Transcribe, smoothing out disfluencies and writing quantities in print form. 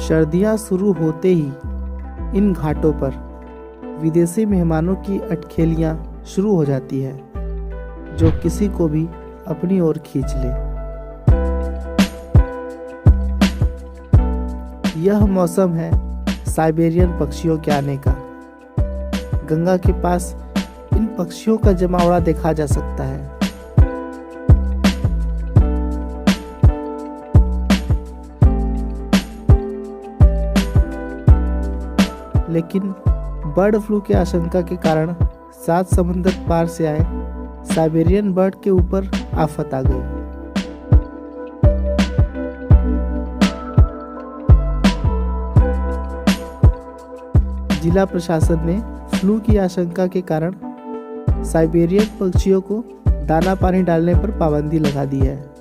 सर्दियां शुरू होते ही इन घाटों पर विदेशी मेहमानों की अटखेलियां शुरू हो जाती है, जो किसी को भी अपनी ओर खींच ले। यह मौसम है साइबेरियन पक्षियों के आने का। गंगा के पास इन पक्षियों का जमावड़ा देखा जा सकता है। लेकिन बर्ड फ्लू की आशंका के कारण 7 समुंदर पार से आए साइबेरियन बर्ड के ऊपर आफत आ गई। जिला प्रशासन ने फ्लू की आशंका के कारण साइबेरियन पक्षियों को दाना पानी डालने पर पाबंदी लगा दी है।